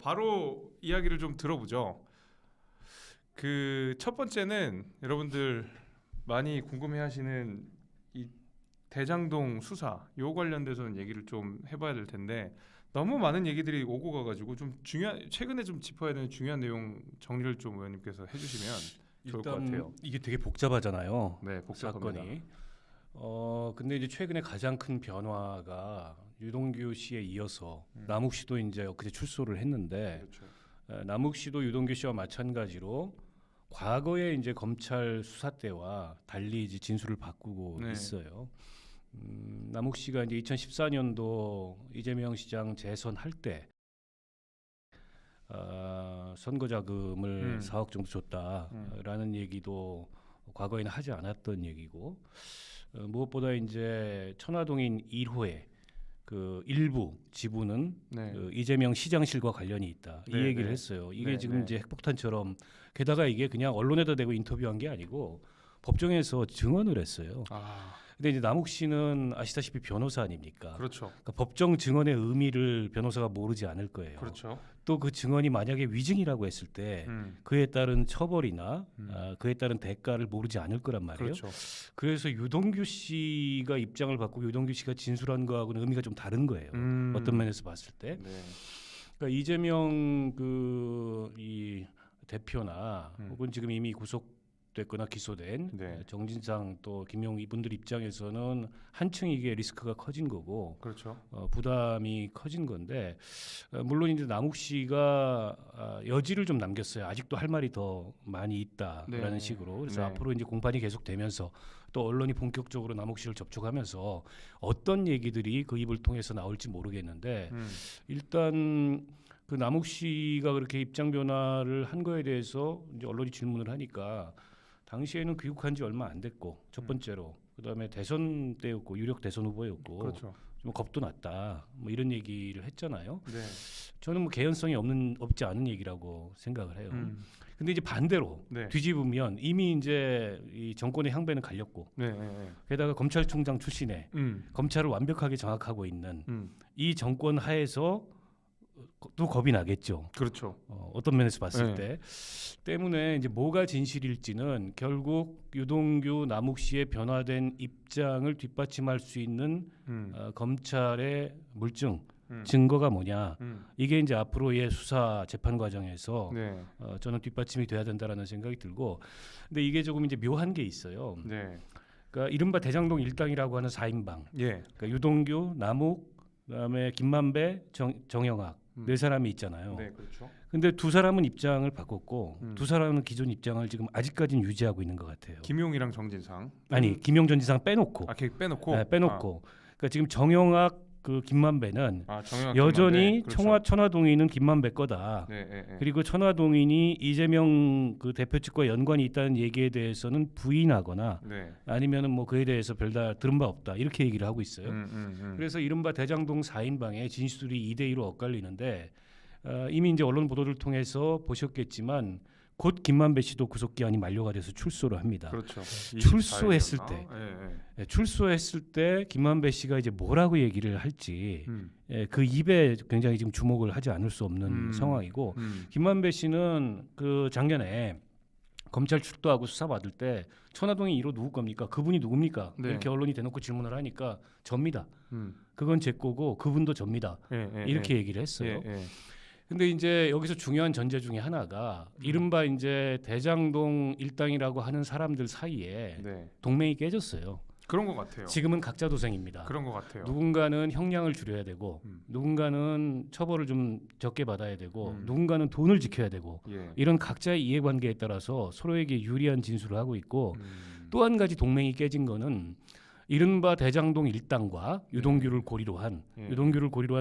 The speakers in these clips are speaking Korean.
바로 이야기를 좀 들어보죠. 그 첫 번째는 여러분들 많이 궁금해하시는 이 대장동 수사 요 관련돼서는 얘기를 좀 해봐야 될 텐데 너무 많은 얘기들이 오고 가가지고 좀 최근에 좀 짚어야 되는 중요한 내용 정리를 좀 의원님께서 해주시면 좋을 것 같아요. 이게 되게 복잡하잖아요. 네, 복잡합니다. 사건이. 근데 이제 최근에 가장 큰 변화가 유동규 씨에 이어서 남욱 씨도 이제 엊그제 출소를 했는데 그렇죠. 남욱 씨도 유동규 씨와 마찬가지로 과거에 이제 검찰 수사 때와 달리 이제 진술을 바꾸고 네. 있어요. 남욱 씨가 이제 2014년도 이재명 시장 재선할 때 선거 자금을 4억 정도 줬다라는 얘기도 과거에는 하지 않았던 얘기고 무엇보다 이제 천화동인 1호의 그 일부 지분은 네. 그 이재명 시장실과 관련이 있다. 이 네, 얘기를 네. 했어요. 이게 네, 지금 네. 이제 핵폭탄처럼 게다가 이게 그냥 언론에다 대고 인터뷰한 게 아니고 법정에서 증언을 했어요. 근데 이제 남욱 씨는 아시다시피 변호사 아닙니까? 그렇죠. 그러니까 법정 증언의 의미를 변호사가 모르지 않을 거예요. 그렇죠. 또 그 증언이 만약에 위증이라고 했을 때 그에 따른 처벌이나 그에 따른 대가를 모르지 않을 거란 말이에요. 그렇죠. 그래서 유동규 씨가 입장을 바꾸고 유동규 씨가 진술한 거하고는 의미가 좀 다른 거예요. 어떤 면에서 봤을 때. 네. 그러니까 이재명 이 대표나 혹은 지금 이미 구속됐거나 기소된 네. 정진상 또 김용 이분들 입장에서는 한층 이게 리스크가 커진 거고 그렇죠. 부담이 커진 건데 물론 이제 남욱 씨가 여지를 좀 남겼어요. 아직도 할 말이 더 많이 있다라는 네. 식으로. 그래서 네. 앞으로 이제 공판이 계속되면서 또 언론이 본격적으로 남욱 씨를 접촉하면서 어떤 얘기들이 그 입을 통해서 나올지 모르겠는데 일단 그 남욱 씨가 그렇게 입장 변화를 한 거에 대해서 이제 언론이 질문을 하니까 당시에는 귀국한 지 얼마 안 됐고 첫 번째로 그다음에 대선 때였고 유력 대선 후보였고 그렇죠. 좀 겁도 났다 뭐 이런 얘기를 했잖아요. 네. 저는 뭐 개연성이 없지 않은 얘기라고 생각을 해요. 근데 이제 반대로 네. 뒤집으면 이미 이제 이 정권의 향배는 갈렸고 네. 네. 게다가 검찰총장 출신에 검찰을 완벽하게 장악하고 있는 이 정권 하에서 또 겁이 나겠죠. 그렇죠. 어떤 면에서 봤을 네. 때 때문에 이제 뭐가 진실일지는 결국 유동규 남욱 씨의 변화된 입장을 뒷받침할 수 있는 검찰의 물증 증거가 뭐냐 이게 이제 앞으로의 수사 재판 과정에서 네. 저는 뒷받침이 돼야 된다라는 생각이 들고 근데 이게 조금 이제 묘한 게 있어요. 네. 그러니까 이른바 대장동 일당이라고 하는 4인방 예. 그러니까 유동규 남욱 그다음에 김만배 정영학 네 사람이 있잖아요. 네, 그렇죠. 근데 두 사람은 입장을 바꿨고 두 사람은 기존 입장을 지금 아직까지는 유지하고 있는 것 같아요. 김용이랑 정진상. 아니 김용 전 지상 빼놓고. 걔 빼놓고. 네, 빼놓고. 그러니까 지금 정영학 그 김만배는 정영학 여전히 김만배. 그렇죠. 천화동인은 김만배 거다. 네, 네, 네. 그리고 천화동인이 이재명 그 대표 측과 연관이 있다는 얘기에 대해서는 부인하거나 네. 아니면은 뭐 그에 대해서 별다 들은 바 없다 이렇게 얘기를 하고 있어요. 그래서 그래서 이른바 대장동 4인방의 진술이 2대2로 엇갈리는데 이미 이제 언론 보도를 통해서 보셨겠지만 곧 김만배 씨도 구속기한이 만료가 돼서 출소를 합니다. 그렇죠. 출소했을 24일이었나? 때, 예. 출소했을 때 김만배 씨가 이제 뭐라고 얘기를 할지 그 입에 굉장히 지금 주목을 하지 않을 수 없는 상황이고 김만배 씨는 그 작년에 검찰 출두하고 수사 받을 때 천화동이 1호 누구 겁니까? 그분이 누굽니까? 네. 이렇게 언론이 대놓고 질문을 하니까 접니다. 그건 제 거고 그분도 접니다. 이렇게 얘기를 했어요. 근데 이제 여기서 중요한 전제 중에 하나가 이른바 이제 대장동 일당이라고 하는 사람들 사이에 네. 동맹이 깨졌어요. 그런 것 같아요. 지금은 각자 도생입니다. 그런 것 같아요. 누군가는 형량을 줄여야 되고 누군가는 처벌을 좀 적게 받아야 되고 누군가는 돈을 지켜야 되고 예. 이런 각자의 이해관계에 따라서 서로에게 유리한 진술을 하고 있고 또 한 가지 동맹이 깨진 거는 이른바 대장동 일당과 유동규를 고리로 한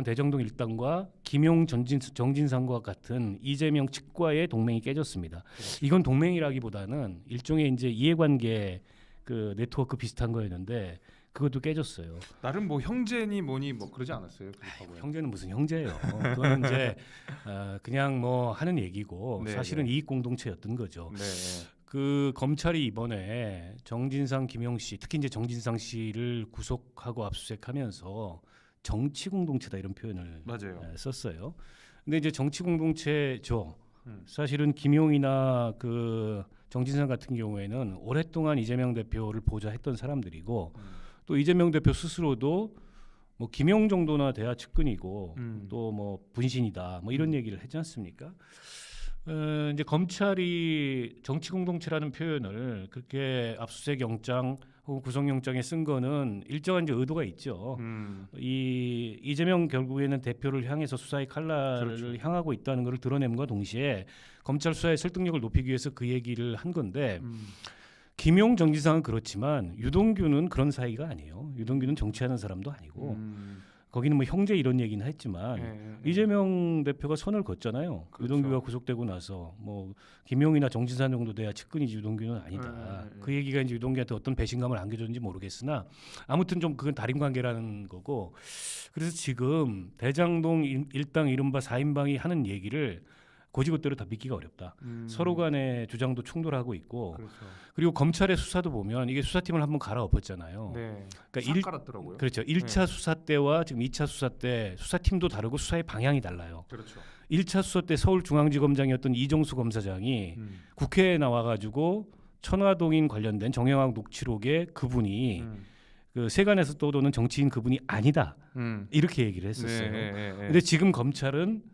대장동 일당과 김용 정진상과 같은 이재명 측과의 동맹이 깨졌습니다. 이건 동맹이라기보다는 일종의 이제 이해관계 그 네트워크 비슷한 거였는데 그것도 깨졌어요. 나름 뭐 형제니 뭐니 뭐 그러지 않았어요? 형제는 무슨 형제예요? 그건 이제 그냥 뭐 하는 얘기고 네, 사실은 네. 이익 공동체였던 거죠. 네. 그 검찰이 이번에 정진상, 김용 씨, 특히 이제 정진상 씨를 구속하고 압수수색하면서 정치 공동체다 이런 표현을 맞아요. 썼어요. 근데 이제 정치 공동체죠. 사실은 김용이나 그 정진상 같은 경우에는 오랫동안 이재명 대표를 보좌했던 사람들이고 또 이재명 대표 스스로도 뭐 김용 정도나 돼야 측근이고 또 뭐 분신이다 뭐 이런 얘기를 했지 않습니까? 이제 검찰이 정치 공동체라는 표현을 그렇게 압수수색 영장 혹은 구속영장에 쓴 거는 일정한 이제 의도가 있죠. 이 이재명 결국에는 대표를 향해서 수사의 칼날을 그렇죠. 향하고 있다는 것을 드러냄과 동시에 검찰 수사의 설득력을 높이기 위해서 그 얘기를 한 건데 김용 정지상은 그렇지만 유동규는 그런 사이가 아니에요. 유동규는 정치하는 사람도 아니고 거기는 뭐 형제 이런 얘기는 했지만 이재명 대표가 선을 걷잖아요. 그렇죠. 유동규가 구속되고 나서 뭐 김용이나 정진상 정도 돼야 측근이지 유동규는 아니다. 그 얘기가 이제 유동규한테 어떤 배신감을 안겨줬는지 모르겠으나 아무튼 좀 그건 다림 관계라는 거고 그래서 지금 대장동 일당 이른바 4인방이 하는 얘기를 고지고대로 다 믿기가 어렵다. 서로 간의 주장도 충돌하고 있고 그렇죠. 그리고 검찰의 수사도 보면 이게 수사팀을 한번 갈아엎었잖아요. 네. 그러니까 싹 깔았더라고요. 그렇죠. 1차 수사 때와 지금 2차 수사 때 수사팀도 다르고 수사의 방향이 달라요. 그렇죠. 1차 수사 때 서울중앙지검장이었던 이종수 검사장이 국회에 나와가지고 천화동인 관련된 정영학 녹취록에 그분이 그 세간에서 떠도는 정치인 그분이 아니다 이렇게 얘기를 했었어요. 근데 지금 검찰은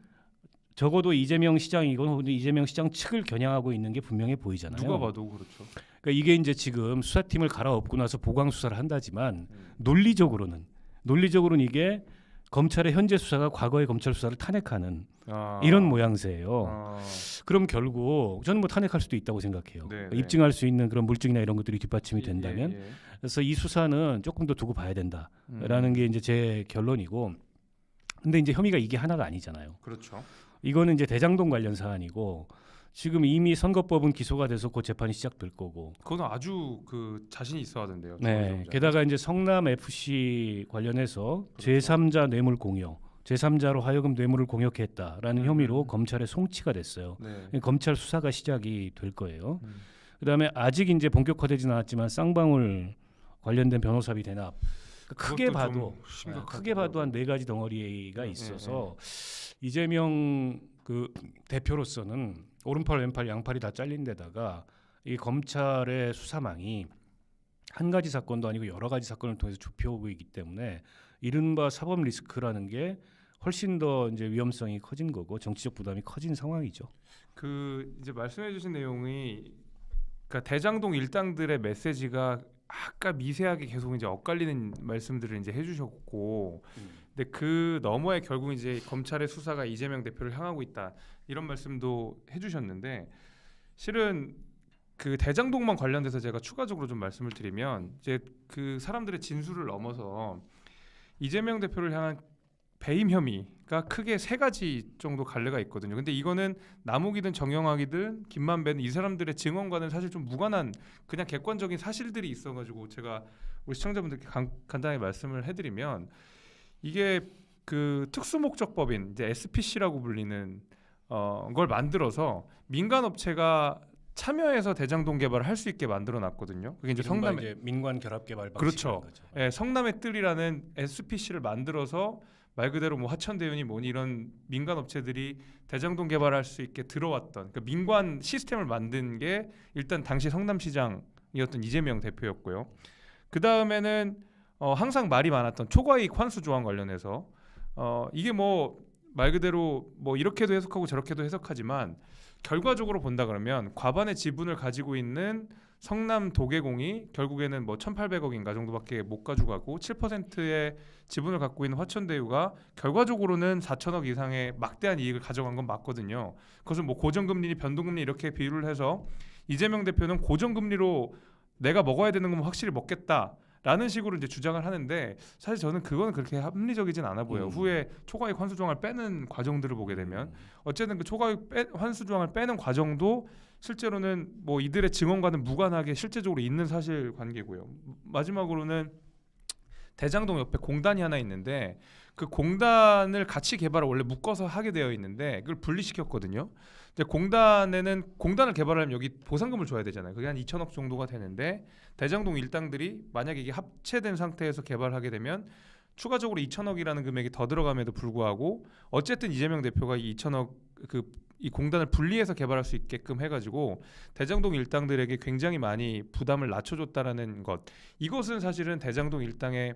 적어도 이재명 시장이건 이재명 시장 측을 겨냥하고 있는 게 분명해 보이잖아요. 누가 봐도 그렇죠. 그러니까 이게 이제 지금 수사팀을 갈아엎고 나서 보강 수사를 한다지만 논리적으로는 이게 검찰의 현재 수사가 과거의 검찰 수사를 탄핵하는 이런 모양새예요. 그럼 결국 저는 뭐 탄핵할 수도 있다고 생각해요. 그러니까 입증할 수 있는 그런 물증이나 이런 것들이 뒷받침이 된다면 그래서 이 수사는 조금 더 두고 봐야 된다라는 게 이제 제 결론이고 근데 이제 혐의가 이게 하나가 아니잖아요. 그렇죠. 이거는 이제 대장동 관련 사안이고 지금 이미 선거법은 기소가 돼서 곧 재판이 시작될 거고. 그건 아주 그 자신이 있어 하던데요. 네. 게다가 이제 성남 FC 관련해서 그렇죠. 제3자 뇌물 공여, 제3자로 하여금 뇌물을 공여했다라는 혐의로 검찰에 송치가 됐어요. 네. 검찰 수사가 시작이 될 거예요. 그다음에 아직 이제 본격화되지는 않았지만 쌍방울 관련된 변호사비 대납 크게 봐도 한 4가지 덩어리가 있어서 이재명 그 대표로서는 오른팔 왼팔 양팔이 다 잘린 데다가 이 검찰의 수사망이 한 가지 사건도 아니고 여러 가지 사건을 통해서 좁혀오고 있기 때문에 이른바 사법 리스크라는 게 훨씬 더 이제 위험성이 커진 거고 정치적 부담이 커진 상황이죠. 그 이제 말씀해주신 내용이 그러니까 대장동 일당들의 메시지가 아까 미세하게 계속 이제 엇갈리는 말씀들을 이제 해주셨고, 근데 그 너머에 결국 이제 검찰의 수사가 이재명 대표를 향하고 있다 이런 말씀도 해주셨는데 실은 그 대장동만 관련돼서 제가 추가적으로 좀 말씀을 드리면 이제 그 사람들의 진술을 넘어서 이재명 대표를 향한 배임 혐의가 크게 3가지 정도 갈래가 있거든요. 근데 이거는 남욱이든 정영학이든 김만배는 이 사람들의 증언과는 사실 좀 무관한 그냥 객관적인 사실들이 있어가지고 제가 우리 시청자분들께 간단하게 말씀을 해드리면 이게 그 특수목적법인 이제 SPC라고 불리는 걸 만들어서 민간 업체가 참여해서 대장동 개발을 할 수 있게 만들어놨거든요. 그게 이제 성남의 민관 결합 개발 그렇죠. 예, 성남의 뜰이라는 SPC를 만들어서 말 그대로 뭐 하천대유니 뭐니 이런 민간 업체들이 대장동 개발할 수 있게 들어왔던 그러니까 민관 시스템을 만든 게 일단 당시 성남시장이었던 이재명 대표였고요. 그 다음에는 항상 말이 많았던 초과이익 환수 조항 관련해서 이게 뭐 말 그대로 뭐 이렇게도 해석하고 저렇게도 해석하지만 결과적으로 본다 그러면 과반의 지분을 가지고 있는 성남 도계공이 결국에는 뭐 1,800억인가 정도밖에 못 가져가고 7%의 지분을 갖고 있는 화천대유가 결과적으로는 4천억 이상의 막대한 이익을 가져간 건 맞거든요. 그것은 뭐 고정금리, 변동금리 이렇게 비율을 해서 이재명 대표는 고정금리로 내가 먹어야 되는 건 확실히 먹겠다라는 식으로 이제 주장을 하는데 사실 저는 그거는 그렇게 합리적이진 않아 보여요. 후에 초과이익 환수 조항을 빼는 과정들을 보게 되면 어쨌든 그 초과이익 환수 조항을 빼는 과정도 실제로는 뭐 이들의 증언과는 무관하게 실제적으로 있는 사실관계고요. 마지막으로는 대장동 옆에 공단이 하나 있는데 그 공단을 같이 개발을 원래 묶어서 하게 되어 있는데 그걸 분리시켰거든요. 근데 공단을 개발하려면 여기 보상금을 줘야 되잖아요. 그게 한 2천억 정도가 되는데 대장동 일당들이 만약에 이게 합체된 상태에서 개발하게 되면 추가적으로 2천억이라는 금액이 더 들어감에도 불구하고 어쨌든 이재명 대표가 이 2천억 이 공단을 분리해서 개발할 수 있게끔 해가지고 대장동 일당들에게 굉장히 많이 부담을 낮춰줬다라는 것. 이것은 사실은 대장동 일당의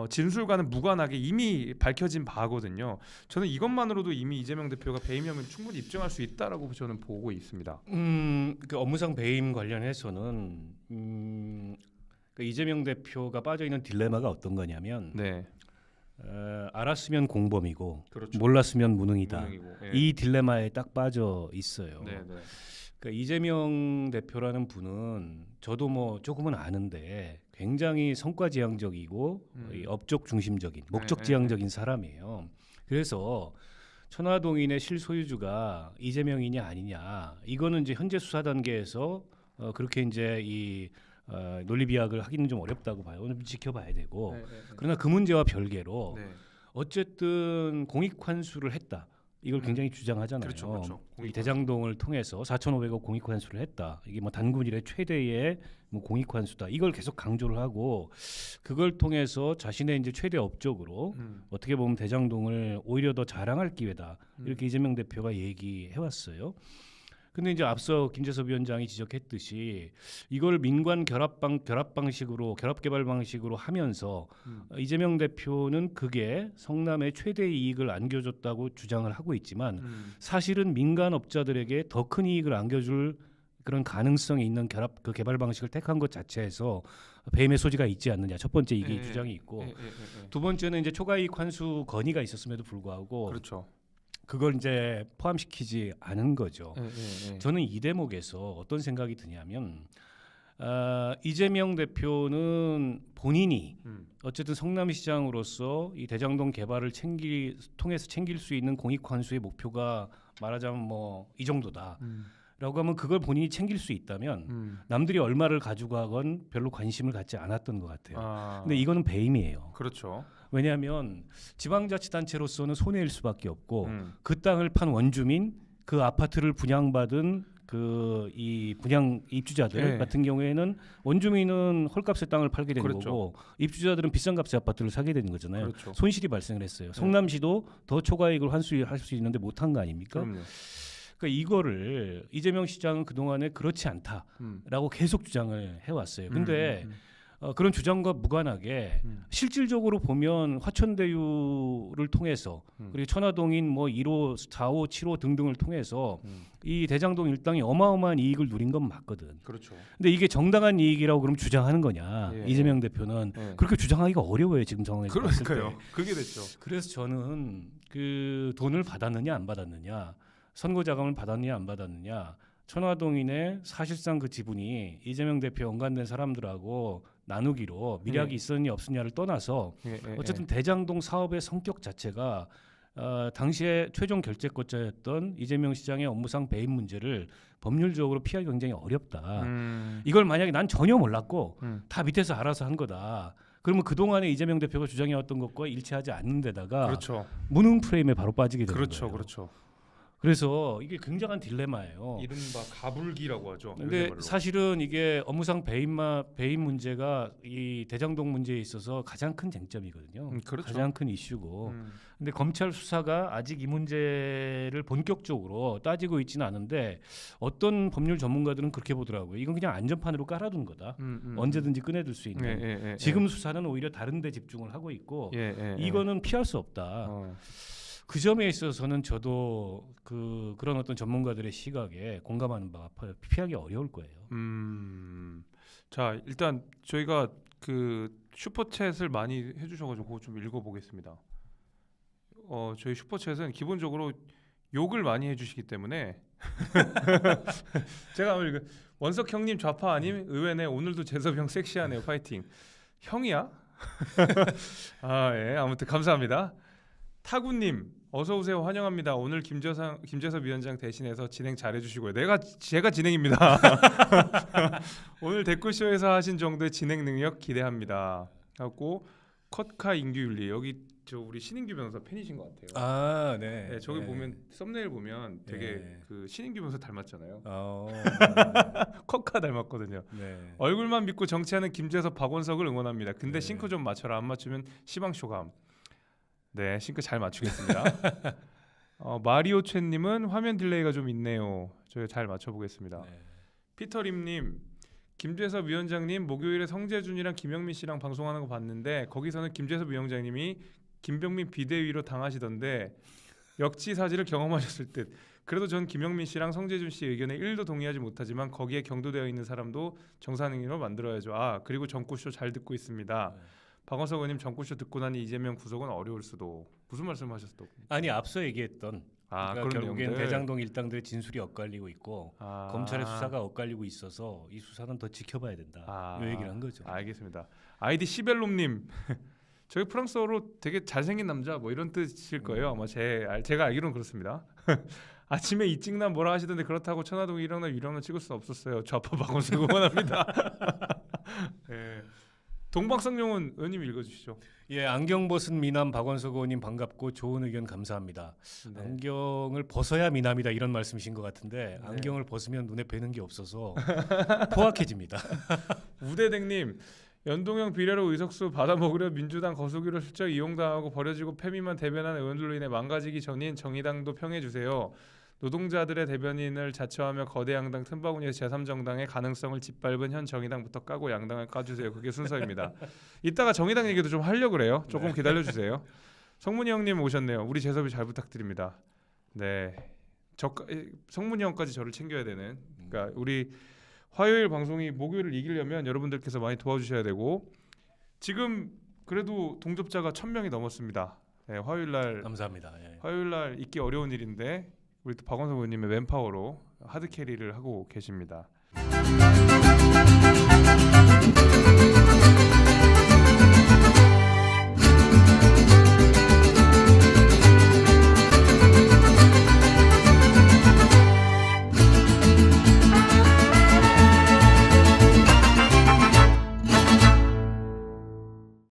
진술과는 무관하게 이미 밝혀진 바거든요. 저는 이것만으로도 이미 이재명 대표가 배임 혐의를 충분히 입증할 수 있다라고 저는 보고 있습니다. 그 업무상 배임 관련해서는 그 이재명 대표가 빠져 있는 딜레마가 어떤 거냐면 네, 알았으면 공범이고 그렇죠. 몰랐으면 무능이다. 무능이고, 예. 이 딜레마에 딱 빠져 있어요. 네, 네. 그러니까 이재명 대표라는 분은 저도 뭐 조금은 아는데 굉장히 성과지향적이고 이 업적 중심적인 목적지향적인 사람이에요. 그래서 천화동인의 실소유주가 이재명이냐 아니냐 이거는 이제 현재 수사 단계에서 그렇게 이제 이 논리 비약을 하기는 좀 어렵다고 봐요. 오늘 지켜봐야 되고 네, 네, 네. 그러나 그 문제와 별개로 네. 어쨌든 공익 환수를 했다. 이걸 굉장히 주장하잖아요. 그렇죠, 그렇죠. 이 대장동을 통해서 4,500억 공익 환수를 했다. 이게 뭐 단군 이래 최대의 뭐 공익 환수다. 이걸 계속 강조를 하고 그걸 통해서 자신의 이제 최대 업적으로 어떻게 보면 대장동을 오히려 더 자랑할 기회다. 이렇게 이재명 대표가 얘기해 왔어요. 근데 이제 앞서 김재섭 위원장이 지적했듯이 이걸 민관 결합 방식으로 결합 개발 방식으로 하면서 이재명 대표는 그게 성남의 최대 이익을 안겨줬다고 주장을 하고 있지만 사실은 민간 업자들에게 더 큰 이익을 안겨줄 그런 가능성이 있는 그 개발 방식을 택한 것 자체에서 배임의 소지가 있지 않느냐. 첫 번째 이게 주장이 있고 두 번째는 이제 초과이익 환수 건의가 있었음에도 불구하고 그렇죠. 그걸 이제 포함시키지 않은 거죠. 네. 저는 이 대목에서 어떤 생각이 드냐면 이재명 대표는 본인이 어쨌든 성남시장으로서 이 대장동 개발을 통해서 챙길 수 있는 공익 환수의 목표가 말하자면 뭐 이 정도다. 라고 하면 그걸 본인이 챙길 수 있다면 남들이 얼마를 가져가건 별로 관심을 갖지 않았던 것 같아요. 근데 이거는 배임이에요. 그렇죠. 왜냐하면 지방자치단체로서는 손해일 수밖에 없고 그 땅을 판 원주민, 그 아파트를 분양받은 그 이 분양 입주자들 네. 같은 경우에는 원주민은 헐값의 땅을 팔게 되는 그렇죠. 거고 입주자들은 비싼 값의 아파트를 사게 되는 거잖아요. 그렇죠. 손실이 발생을 했어요. 성남시도 더 초과이익을 환수할 수 있는데 못한 거 아닙니까? 그럼요. 그러니까 이거를 이재명 시장은 그동안에 그렇지 않다라고 계속 주장을 해왔어요. 근데 그런 주장과 무관하게 실질적으로 보면 화천대유를 통해서 그리고 천화동인 뭐 1호, 4호, 7호 등등을 통해서 이 대장동 일당이 어마어마한 이익을 누린 건 맞거든. 그렇죠. 근데 이게 정당한 이익이라고 그럼 주장하는 거냐? 예. 이재명 대표는 그렇게 주장하기가 어려워요 지금 상황에서. 봤을 그러니까요. 때. 그게 됐죠. 그래서 저는 그 돈을 받았느냐 안 받았느냐, 선거 자금을 받았느냐 안 받았느냐, 천화동인의 사실상 그 지분이 이재명 대표 연관된 사람들하고 나누기로 미략이 있었느냐 없었냐를 떠나서 어쨌든 대장동 사업의 성격 자체가 당시에 최종 결재권자였던 이재명 시장의 업무상 배임 문제를 법률적으로 피하기 굉장히 어렵다. 이걸 만약에 난 전혀 몰랐고 다 밑에서 알아서 한 거다. 그러면 그동안에 이재명 대표가 주장해왔던 것과 일치하지 않는 데다가 그렇죠. 무능 프레임에 바로 빠지게 되는 그렇죠. 거예요. 그렇죠. 그래서 이게 굉장한 딜레마예요. 이른바 가불기라고 하죠. 근데 요새 말로. 사실은 이게 업무상 배임 문제가 이 대장동 문제에 있어서 가장 큰 쟁점이거든요. 그렇죠. 가장 큰 이슈고. 근데 검찰 수사가 아직 이 문제를 본격적으로 따지고 있지는 않은데 어떤 법률 전문가들은 그렇게 보더라고요. 이건 그냥 안전판으로 깔아둔 거다. 언제든지 꺼내들 수 있는. 지금 수사는 오히려 다른 데 집중을 하고 있고 이거는 피할 수 없다. 그 점에 있어서는 저도 그런 어떤 전문가들의 시각에 공감하는 바가 피하기 어려울 거예요. 자, 일단 저희가 그 슈퍼챗을 많이 해주셔가지고 그거 좀 읽어보겠습니다. 저희 슈퍼챗은 기본적으로 욕을 많이 해주시기 때문에 제가 오늘 원석 형님 좌파 아님 의외네. 오늘도 재섭 형 섹시하네요. 파이팅. 형이야? 예. 아무튼 감사합니다. 타구님 어서 오세요. 환영합니다. 오늘 김재섭 위원장 대신해서 진행 잘해주시고요. 제가 진행입니다. 오늘 댓글쇼에서 하신 정도의 진행 능력 기대합니다. 하고 컷카 인규윤리 여기 저 우리 신인규 변호사 팬이신 것 같아요. 아, 네. 네, 저기 네. 보면 썸네일 보면 되게 네. 그 신인규 변호사 닮았잖아요. 어, 컷카 닮았거든요. 네. 얼굴만 믿고 정치하는 김재섭, 박원석을 응원합니다. 근데 네. 싱크 좀 맞춰라. 안 맞추면 시방쇼감. 네, 싱크 잘 맞추겠습니다. 마리오 최님은 화면 딜레이가 좀 있네요. 저희 잘 맞춰보겠습니다. 네. 피터림님, 김재섭 위원장님 목요일에 성재준이랑 김영민 씨랑 방송하는 거 봤는데 거기서는 김재섭 위원장님이 김병민 비대위로 당하시던데 역지사지를 경험하셨을 듯. 그래도 전 김영민 씨랑 성재준 씨 의견에 1도 동의하지 못하지만 거기에 경도되어 있는 사람도 정상인으로 만들어야죠. 아, 그리고 정구쇼 잘 듣고 있습니다. 네. 박원석 의원님 정구쇼 듣고 나니 이재명 구속은 어려울 수도. 무슨 말씀하셨어? 아니 앞서 얘기했던 그러니까 그런 결국엔 내용들. 대장동 일당들의 진술이 엇갈리고 있고 검찰의 수사가 엇갈리고 있어서 이 수사는 더 지켜봐야 된다. 이 얘기를 한 거죠. 알겠습니다. 아이디 시벨롬님, 저희 프랑스어로 되게 잘생긴 남자 뭐 이런 뜻일 거예요. 아마 제가 알기로는 그렇습니다. 아침에 이찍남 뭐라 하시던데 그렇다고 천화동 1학년 유령은 찍을 수 없었어요. 좌파 박원석 응원합니다. 네. 동방성룡은 의원님 읽어주시죠. 예, 안경 벗은 미남 박원석 의원님 반갑고 좋은 의견 감사합니다. 네. 안경을 벗어야 미남이다 이런 말씀이신 것 같은데 네. 안경을 벗으면 눈에 뵈는 게 없어서 포악해집니다. 우대댕님, 연동형 비례로 의석수 받아먹으려 민주당 거수기로 실적 이용당하고 버려지고 패미만 대변한 의원들로 인해 망가지기 전인 정의당도 평해주세요. 노동자들의 대변인을 자처하며 거대 양당 틈바구니에서 제3정당의 가능성을 짓밟은 현 정의당부터 까고 양당을 까주세요. 그게 순서입니다. 이따가 정의당 얘기도 좀 하려고 그래요. 조금 기다려주세요. 성문이 형님 오셨네요. 우리 재섭이 잘 부탁드립니다. 네, 성문이 형까지 저를 챙겨야 되는. 그러니까 우리 화요일 방송이 목요일을 이기려면 여러분들께서 많이 도와주셔야 되고 지금 그래도 동접자가 1,000명이 넘었습니다. 네, 화요일날 감사합니다. 예. 화요일날 있기 어려운 일인데 우리 또 박원석 의원님의 맨파워로 하드 캐리를 하고 계십니다.